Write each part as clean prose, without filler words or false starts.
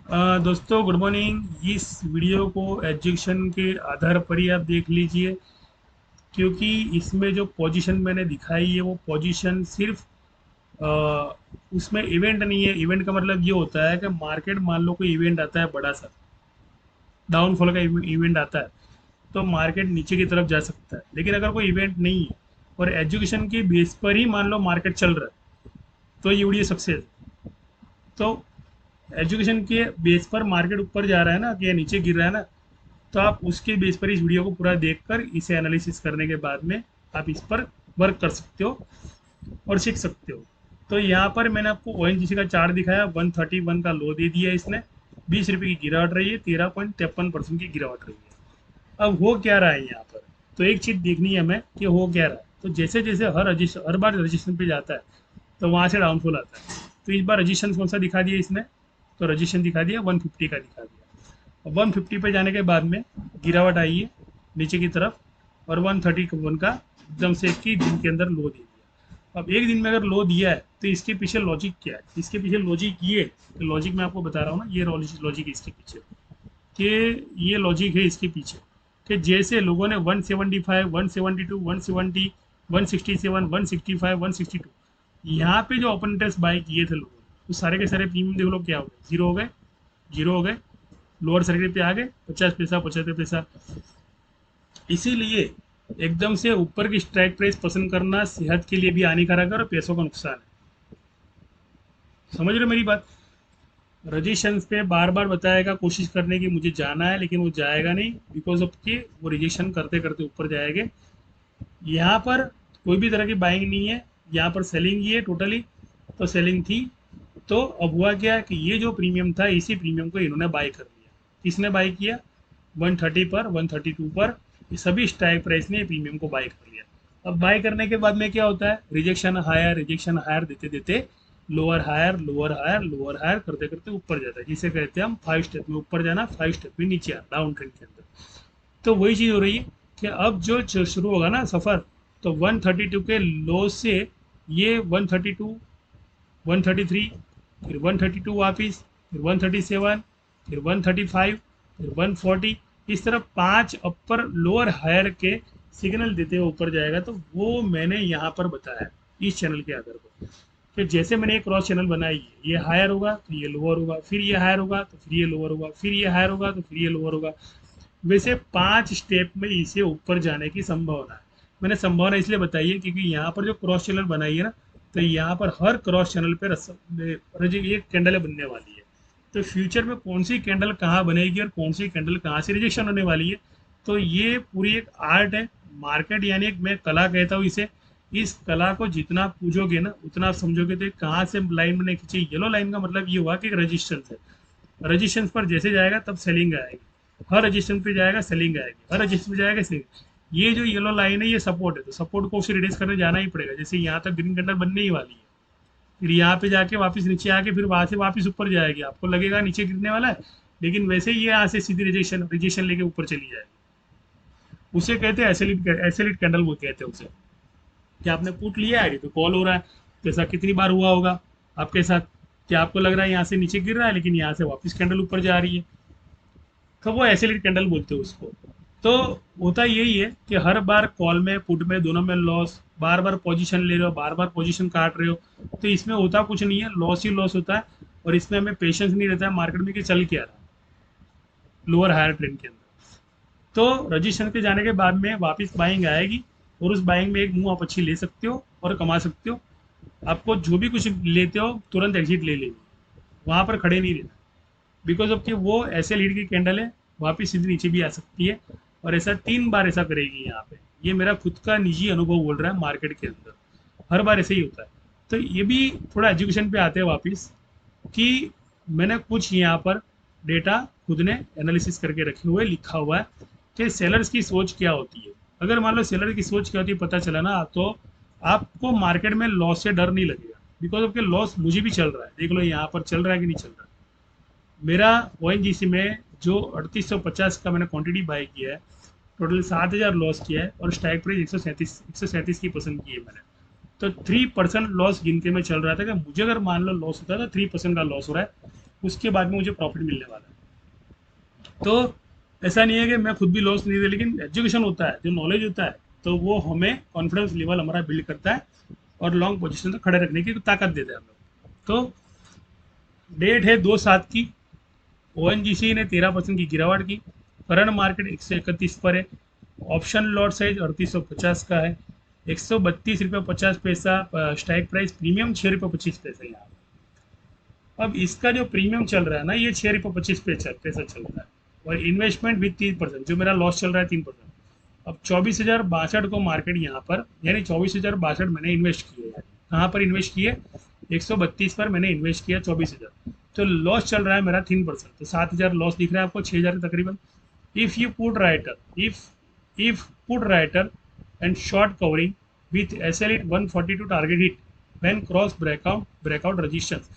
दोस्तों good morning. इस video को एजुकेशन के आधार पर ही आप देख लीजिए, क्योंकि इसमें जो पोजीशन मैंने दिखाई है वो पोजीशन सिर्फ अ, उसमें इवेंट नहीं है। इवेंट का मतलब ये होता है कि मार्केट, मान लो कोई इवेंट आता है बड़ा सा, डाउनफॉल का इवेंट आता है, तो मार्केट नीचे की तरफ जा सकता है। लेकिन अगर कोई इवेंट नहीं है और एजुकेशन के बेस पर ही मान लो मार्केट चल रहा है, तो ये वीडियो सक्सेस। तो एजुकेशन के बेस पर मार्केट ऊपर जा रहा है ना, कि या नीचे गिर रहा है ना, तो आप उसके बेस पर इस वीडियो को पूरा देखकर इसे एनालिसिस करने के बाद में आप इस पर वर्क कर सकते हो और सीख सकते हो। तो यहाँ पर मैंने आपको ONGC का चार्ट दिखाया, 131 का लो दे दिया इसने, 20 रुपये की गिरावट रही है, 13.53% की गिरावट रही है। अब हो क्या रहा है यहाँ पर, तो एक चीज़ देखनी है हमें कि हो क्या रहा है। तो जैसे जैसे हर बार रजिस्ट्रेशन पे जाता है तो वहाँ से डाउनफॉल आता है। तो इस बार रजिस्ट्रेशन कौन सा दिखा दिया इसने, तो रजिस्ट्रेशन दिखा दिया 150 का दिखा दिया। 150 पे जाने के बाद में गिरावट आई है नीचे की तरफ, और 131 का एकदम से एक ही दिन के अंदर लो दे दिया। अब एक दिन में अगर लो दिया है तो इसके पीछे लॉजिक क्या है, इसके पीछे लॉजिक ये, तो लॉजिक मैं आपको बता रहा हूँ ना, ये लॉजिक है इसके पीछे, कि ये लॉजिक है इसके पीछे कि जैसे लोगों ने 175, 172, 170, 167, 165, 162, यहाँ पे जो ओपन इंटरेस्ट बाय किए थे लोगों ने, तो सारे के सारे प्रीमियम देख लो क्या हो गए, जीरो हो गए। जीरो हो गए, लोअर सर्किट पे आ गए, 50 पैसा 75 पैसा। इसीलिए एकदम से ऊपर की स्ट्राइक प्राइस पसंद करना सेहत के लिए भी हानिकारक है और पैसों का नुकसान है। समझ रहे हो मेरी बात। रजिस्ट्रेशन पे बार बार बताएगा, कोशिश करने की मुझे जाना है, लेकिन वो जाएगा नहीं, बिकॉज ऑफ कि वो रिजेक्शन करते करते ऊपर जाएंगे। यहाँ पर कोई भी तरह की बाइंग नहीं है, यहाँ पर सेलिंग ही है टोटली। तो सेलिंग थी, तो अब हुआ क्या कि ये जो प्रीमियम था, इसी प्रीमियम को इन्होंने बाई कर लिया। किसने बाई किया, 130 पर, 132 पर, ये सभी स्ट्राइक प्राइस ने प्रीमियम को बाई कर लिया। अब बाई करने के बाद में क्या होता है, रिजेक्शन हायर देते देते lower higher, lower higher, lower higher करते करते ऊपर जाता है, जिसे कहते हैं हम 5 स्टेप में ऊपर जाना, 5 स्टेप में नीचे आना डाउन ट्रेंड के अंदर। तो वही चीज़ हो रही है कि अब जो शुरू होगा ना सफ़र, तो 132 के लो से ये 132, 133, फिर 132 वापिस, फिर 137, फिर 135, फिर 140, इस तरह 5 अपर लोअर हायर के सिग्नल देते हुए ऊपर जाएगा। तो वो मैंने यहाँ पर बताया इस चैनल के आधार पर कि जैसे मैंने एक क्रॉस चैनल बनाई है, ये हायर होगा तो ये लोअर होगा, फिर ये हायर होगा तो फिर ये लोअर होगा, फिर ये हायर होगा तो फिर ये लोअर होगा। वैसे 5 स्टेप में इसे ऊपर जाने की संभावना है। मैंने संभावना इसलिए बताई है क्योंकि यहाँ पर जो क्रॉस चैनल बनाई है ना, तो यहाँ पर हर क्रॉस चैनल पर एक कैंडल बनने वाली है। तो फ्यूचर में कौन सी कैंडल कहाँ बनेगी और कौन सी कैंडल कहाँ से रिजेक्शन होने वाली है, तो ये पूरी एक आर्ट है। मार्केट यानी एक मैं कला कहता हूँ इसे। इस कला को जितना आप पूजोगे ना, उतना आप समझोगे। तो कहाँ से लाइन मैंने खींची, येलो लाइन का मतलब ये हुआ कि रजिस्टेंस है। रजिस्टेंस पर जैसे जाएगा तब सेलिंग आएगी, हर रजिस्टेंस पे जाएगा सेलिंग आएगी, हर रजिस्टेंस पे जाएगा सेलिंग। ये जो येलो लाइन है ये सपोर्ट है, तो सपोर्ट को उसे रिड्यूस करने जाना ही पड़ेगा। जैसे यहाँ तक ग्रीन कैंडल बनने ही वाली है, फिर यहाँ पे जाके वापस नीचे आके फिर वहां से वापस ऊपर जाएगी, आपको लगेगा नीचे गिरने वाला है, लेकिन वैसे ही ये यहाँ से सीधी रिजेक्शन रिजेक्शन लेके ऊपर चली जाएगी। उसे कहते हैं एसएलिट, एसएलिट कैंडल वो कहते हैं उसे। कि आपने पुट लिया है, तो कॉल हो रहा है, तो ऐसा कितनी बार हुआ होगा आपके साथ, कि आपको लग रहा है यहाँ से नीचे गिर रहा है, लेकिन यहाँ से वापस कैंडल ऊपर जा रही है, तो वो एसिलिट कैंडल बोलते हैं उसको। तो होता यही है कि हर बार कॉल में पुट में दोनों में लॉस, बार बार पोजीशन ले रहे हो, बार बार पोजीशन काट रहे हो, तो इसमें होता कुछ नहीं है, लॉस ही लॉस होता है। और इसमें हमें पेशेंस नहीं रहता है मार्केट में कि चल क्या रहा है लोअर हायर ट्रेंड के अंदर। तो रजिस्ट्रेशन पे जाने के बाद में वापस बाइंग आएगी, और उस बाइंग में एक मुंह आप अच्छी ले सकते हो और कमा सकते हो। आपको जो भी कुछ लेते हो तुरंत एग्जिट ले लेनी, वहाँ पर खड़े नहीं रहना, बिकॉज ऑफ कि वो ऐसे लीड की कैंडल है, वापिस सीधे नीचे भी आ सकती है। और ऐसा 3 बार ऐसा करेगी यहाँ पे, ये मेरा खुद का निजी अनुभव बोल रहा है मार्केट के अंदर, हर बार ऐसे ही होता है। तो ये भी थोड़ा एजुकेशन पे आते हैं वापस, कि मैंने कुछ यहाँ पर डेटा खुद ने एनालिसिस करके रखे हुए लिखा हुआ है कि सेलर्स की सोच क्या होती है। अगर मान लो सेलर की सोच क्या होती है पता चला ना, तो आपको मार्केट में लॉस से डर नहीं लगेगा, बिकॉज ऑफ के लॉस मुझे भी चल रहा है, देख लो यहाँ पर चल रहा है कि नहीं चल रहा है। मेरा ONGC में जो 3850 का मैंने क्वांटिटी बाई किया है, टोटल 7000 लॉस किया है, और स्ट्राइक प्राइस 137 की पसंद की है मैंने। तो 3% लॉस गिन के मैं चल रहा था कि मुझे अगर मान लो लॉस होता है तो 3% का लॉस हो रहा है, उसके बाद में मुझे प्रॉफिट मिलने वाला है। तो ऐसा नहीं है कि मैं खुद भी लॉस नहीं दे, लेकिन एजुकेशन होता है, जो नॉलेज होता है, तो वो हमें कॉन्फिडेंस लेवल हमारा बिल्ड करता है और लॉन्ग पोजीशन तक खड़े रखने की ताकत देता है हम लोग। तो डेट है 2/7 की, ओएनजीसी ने 13% की गिरावट की, करंट मार्केट 131 पर है, ऑप्शन लॉट साइज 3850 का है, 132 रुपये 50 पैसा स्ट्राइक प्राइस, प्रीमियम 6 रुपये 25 पैसा यहाँ। अब इसका जो प्रीमियम चल रहा है ना, ये 6 रुपये 25 पैसा चल रहा है, और इन्वेस्टमेंट विथ 3%, जो मेरा लॉस चल रहा है 3%। अब 24,062 को मार्केट यहाँ पर, यानी 24,062 मैंने इन्वेस्ट किए, यानी कहाँ पर इन्वेस्ट किए, 132 पर मैंने इन्वेस्ट किया 24,000, तो लॉस चल रहा है मेरा 3%, तो 7,000 लॉस दिख रहा है आपको, 6,000 तकरीबन। If you put writer, if put writer and short covering with SL hit 142 target hit when cross breakout resistance.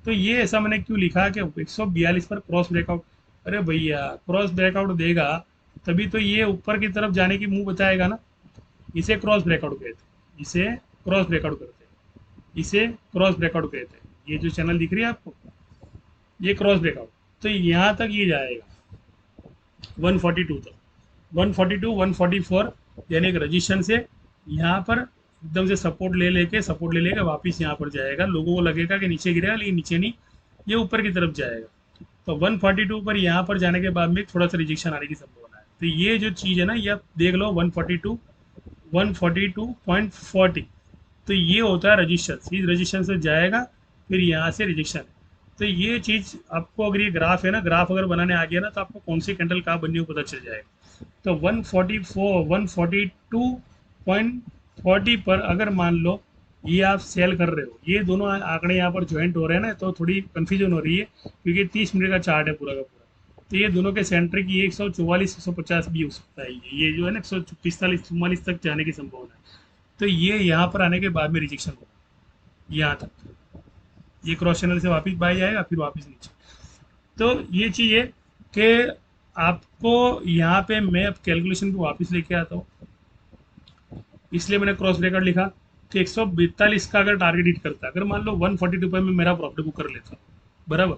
तो ये ऐसा मैंने क्यों लिखा कि 142 पर क्रॉस ब्रेकआउट, अरे भैया क्रॉस ब्रेकआउट देगा तभी तो ये ऊपर की तरफ जाने की मुंह बताएगा ना, इसे क्रॉस ब्रेकआउट कहते हैं, इसे क्रॉस ब्रेकआउट करते हैं, इसे क्रॉस ब्रेकआउट कहते हैं। ये जो चैनल दिख रही है आपको, ये क्रॉस ब्रेकआउट, तो यहाँ तक ये जाएगा 142 तक, 142 144, यानी एक रजिस्ट्रेशन से यहाँ पर एकदम से सपोर्ट ले लेके वापस यहाँ पर जाएगा, लोगों को लगेगा कि नीचे गिरेगा, लेकिन नीचे नहीं, ये ऊपर की तरफ जाएगा। तो 142 पर यहाँ पर जाने के बाद में थोड़ा सा रिजेक्शन आने की संभावना है। तो ये जो चीज़ है ना, ये आप देख लो, 142 तो ये होता है रजिस्टर, इस रजिस्टर से जाएगा, फिर यहाँ से रिजेक्शन है। तो ये चीज़ आपको, अगर ये ग्राफ है ना, ग्राफ अगर बनाने आ गया ना, तो आपको कौन सी कैंडल कहाँ बननी हो पता चल जाएगा। तो 142.40 पर अगर मान लो ये आप सेल कर रहे हो, ये दोनों आंकड़े यहाँ पर ज्वाइंट हो रहे हैं ना, तो थोड़ी कन्फ्यूजन हो रही है, क्योंकि 30 मिनट का चार्ट है पूरा का पूरा। तो ये दोनों के सेंटर की 144 150 भी हो सकता है, ये जो है ना 145 44 तक जाने की संभावना है। तो ये यहाँ पर आने के बाद में रिजेक्शन होगा यहाँ तक, ये क्रॉस चैनल से वापस बाई जाएगा, फिर वापस नीचे। तो ये चीज़ है कि आपको यहाँ पे, मैं अब कैलकुलेशन को वापस लेके आता हूँ, इसलिए मैंने क्रॉस ब्रेकआउट लिखा कि 142 का अगर टारगेट हिट करता है, अगर मान लो 142 पे में मेरा प्रॉफिट बुक कर लेता बराबर,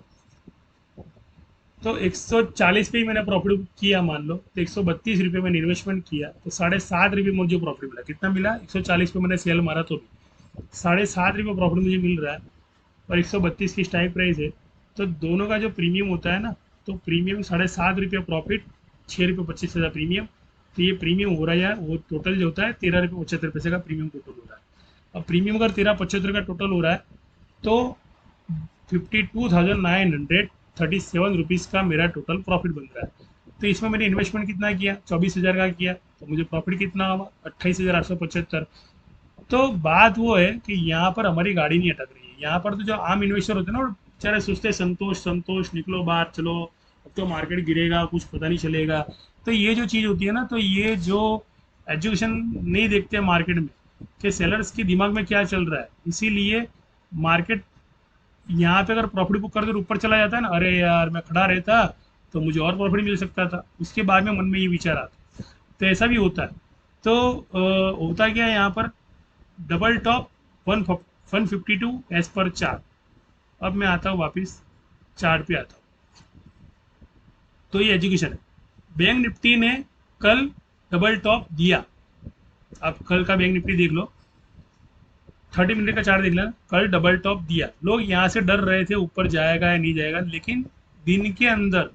तो 140 पे ही मैंने प्रॉफिट बुक किया मान लो, तो 132 रुपये मैंने इन्वेस्टमेंट किया, तो 7.5 रुपये मुझे प्रॉफिट मिला। कितना मिला, 140 पे मैंने सेल मारा तो भी 7.5 रुपये प्रॉफिट मुझे मिल रहा है, और 132 की स्ट्राइक प्राइस है। तो दोनों का जो प्रीमियम होता है ना, तो प्रीमियम 7.5 रुपये प्रॉफिट, 6 रुपये 25 पैसा प्रीमियम, तो ये प्रीमियम हो रहा है, वो टोटल जो होता है 13 रुपये 75 पैसे का प्रीमियम टोटल हो रहा है। अब प्रीमियम अगर 13.75 का टोटल हो रहा है, तो 52,937 रुपीज़ का मेरा टोटल प्रॉफिट बन रहा है। तो इसमें मैंने इन्वेस्टमेंट कितना किया, 24,000 का किया, तो मुझे प्रॉफिट कितना हुआ, 28,875। तो बात वो है कि यहाँ पर हमारी गाड़ी नहीं अटक रही है। यहाँ पर तो जो आम इन्वेस्टर होते हैं ना, वो बेचारे सोचते हैं संतोष संतोष, निकलो बाहर चलो, अब तो मार्केट गिरेगा, कुछ पता नहीं चलेगा। तो ये जो चीज़ होती है ना, तो ये जो एजुकेशन नहीं देखते मार्केट में कि सेलर्स के दिमाग में क्या चल रहा है, इसीलिए मार्केट यहाँ पे अगर प्रॉफिट बुक कर दे ऊपर चला जाता है ना, अरे यार मैं खड़ा रहता तो मुझे और प्रॉफिट मिल सकता था, उसके बाद में मन में ये विचार आता। तो ऐसा भी होता है। तो होता क्या है यहाँ पर, डबल टॉप 152 एज पर चार्ट। अब मैं आता हूँ वापस चार्ट पे आता हूँ, तो ये एजुकेशन है। बैंक निफ्टी ने कल डबल टॉप दिया, आप कल का बैंक निफ्टी देख लो, 30 मिनट का चार्ट देख लेना, कल डबल टॉप दिया। लोग यहाँ से डर रहे थे ऊपर जाएगा या नहीं जाएगा, लेकिन दिन के अंदर,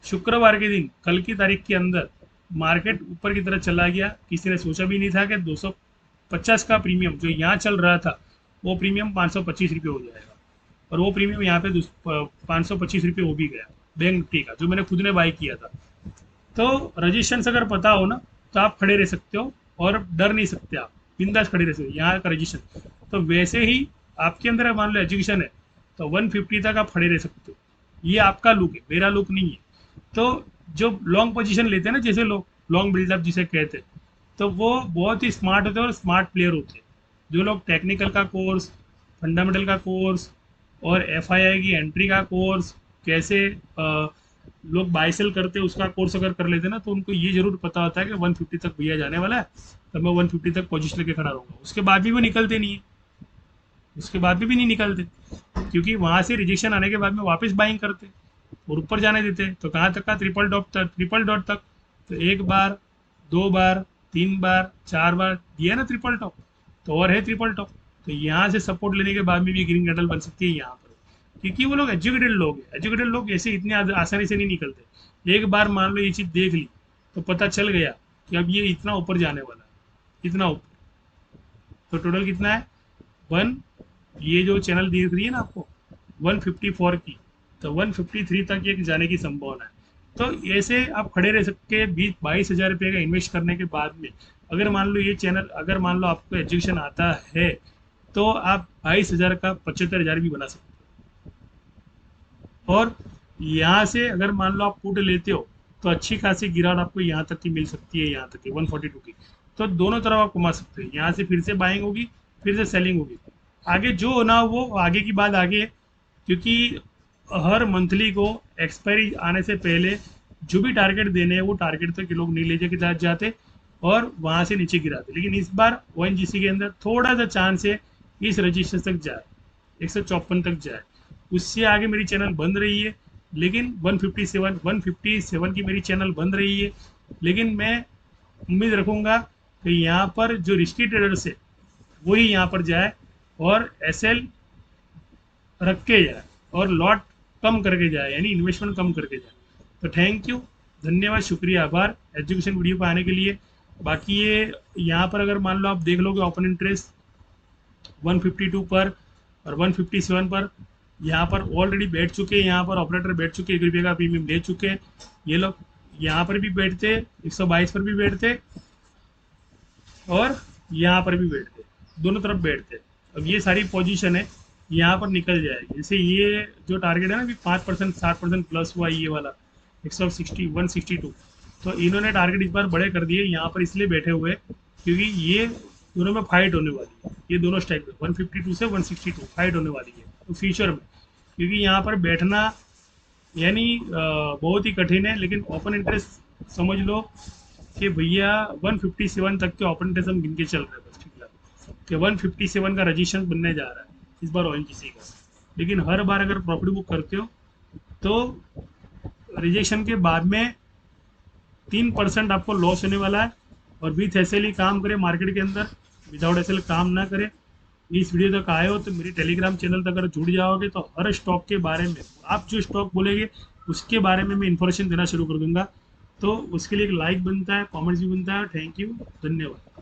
शुक्रवार के दिन, कल की तारीख के अंदर मार्केट ऊपर की तरफ चला गया। किसी ने सोचा भी नहीं था कि 250 का प्रीमियम जो यहाँ चल रहा था, वो प्रीमियम 525 रुपये हो जाएगा, और वो प्रीमियम यहाँ पे 525 रुपये हो भी गया बैंक निफ्टी का, जो मैंने खुद ने बाई किया था। तो रजिस्ट्रेशन अगर पता हो ना, तो आप खड़े रह सकते हो और डर नहीं सकते, आप बिंदास खड़े रह सकते हो। यहाँ का रजिस्ट्रेशन तो वैसे ही आपके अंदर मान लो एजुकेशन है, तो 150 तक आप खड़े रह सकते हो। ये आपका लुक है, मेरा लुक नहीं है। तो जो लॉन्ग पोजीशन लेते हैं ना, जैसे लोग लॉन्ग बिल्डअप जिसे कहते हैं, तो वो बहुत ही स्मार्ट होते हैं और स्मार्ट प्लेयर होते हैं। जो लोग टेक्निकल का कोर्स, फंडामेंटल का कोर्स और FII की एंट्री का कोर्स, कैसे लोग बाय सेल करते हैं, उसका कोर्स अगर कर लेते हैं ना, तो उनको ये जरूर पता होता है कि 150 तक भैया जाने वाला है, तो मैं 150 तक पोजीशन लेके खड़ा रहूँगा। उसके बाद भी वो निकलते नहीं है। उसके बाद भी नहीं निकलते, क्योंकि वहाँ से रिजेक्शन आने के बाद में वापस बाइंग करते और ऊपर जाने देते। तो कहाँ तक का, ट्रिपल डॉट तक, ट्रिपल डॉट तक। तो एक बार, दो बार, तीन बार, चार बार दिया ना ट्रिपल टॉप, तो और है ट्रिपल टॉप। तो यहाँ से सपोर्ट लेने के बाद में भी ग्रीन कैंडल बन सकती है यहाँ पर, क्योंकि वो लोग एजुकेटेड लोग हैं। एजुकेटेड लोग ऐसे इतने आसानी से नहीं निकलते। एक बार मान लो ये चीज़ देख ली तो पता चल गया कि अब ये इतना ऊपर जाने वाला है, इतना ऊपर। तो टोटल कितना है, वन, ये जो चैनल दिख रही है ना आपको 154 की, तो 153 तक ये जाने की संभावना है। तो ऐसे आप खड़े रह सकते हैं 20-22 हज़ार रुपये का इन्वेस्ट करने के बाद में। अगर मान लो ये चैनल, अगर मान लो आपको एजुकेशन आता है, तो आप 22 हज़ार का 75 हज़ार भी बना सकते हो। और यहाँ से अगर मान लो आप पुट लेते हो तो अच्छी खासी गिरावट आपको यहाँ तक की मिल सकती है, यहाँ तक की 142 की। तो दोनों तरफ आप कमा सकते हो, यहाँ से फिर से बाइंग होगी, फिर से सेलिंग होगी। आगे जो होना वो आगे की बात आगे है, क्योंकि हर मंथली को एक्सपायरी आने से पहले जो भी टारगेट देने हैं वो टारगेट तक लोग नहीं लेके के जाते और वहाँ से नीचे गिराते। लेकिन इस बार ONGC के अंदर थोड़ा सा चांस है इस रजिस्टर तक जाए, 154 तक जाए। उससे आगे मेरी चैनल बंद रही है, लेकिन 157 की मेरी चैनल बंद रही है। लेकिन मैं उम्मीद रखूँगा कि यहाँ पर जो रिस्की ट्रेडर्स है वही यहाँ पर जाए और SL रख के जाए और लॉट कम करके जाए, यानी इन्वेस्टमेंट कम करके जाए। तो थैंक यू, धन्यवाद, शुक्रिया, आभार एजुकेशन वीडियो पर आने के लिए। बाकी ये यहाँ पर अगर मान लो आप देख लोगे ओपन इंटरेस्ट 152 पर और 157 पर, यहाँ पर ऑलरेडी बैठ चुके हैं, यहाँ पर ऑपरेटर बैठ चुके हैं, 1 रुपये का प्रीमियम ले चुके हैं। ये लोग यहाँ पर भी बैठते, 122 पर भी बैठते और यहाँ पर भी बैठते, दोनों तरफ बैठते। अब ये सारी पोजीशन है यहाँ पर निकल जाएगी। जैसे ये जो टारगेट है ना, अभी 5%, 60% प्लस हुआ ये वाला 162, तो इन्होंने टारगेट इस बार बड़े कर दिए, यहाँ पर इसलिए बैठे हुए क्योंकि ये दोनों में फाइट होने वाली है। ये दोनों स्ट्राइक में 152 से 162 फाइट होने वाली है तो फ्यूचर में, क्योंकि यहाँ पर बैठना यानी बहुत ही कठिन है। लेकिन ओपन इंटरेस्ट समझ लो कि भैया 157 तक के ओपन इंटरेस्ट हम गिन के चल रहे हैं बस, ठीक है कि 157 का रजिस्ट्रेशन बनने जा रहा है इस बार ONGC का। लेकिन हर बार अगर प्रॉफिट बुक करते हो तो रिजेक्शन के बाद में 3% आपको लॉस होने वाला है। और विथ SL ही काम करे मार्केट के अंदर, विदाउट SL काम ना करे। इस वीडियो तक आए हो तो मेरी टेलीग्राम चैनल तक अगर जुड़ जाओगे तो हर स्टॉक के बारे में, आप जो स्टॉक बोलेंगे उसके बारे में मैं इन्फॉर्मेशन देना शुरू कर दूंगा। तो उसके लिए एक लाइक बनता है, कमेंट्स भी बनता है। थैंक यू, धन्यवाद।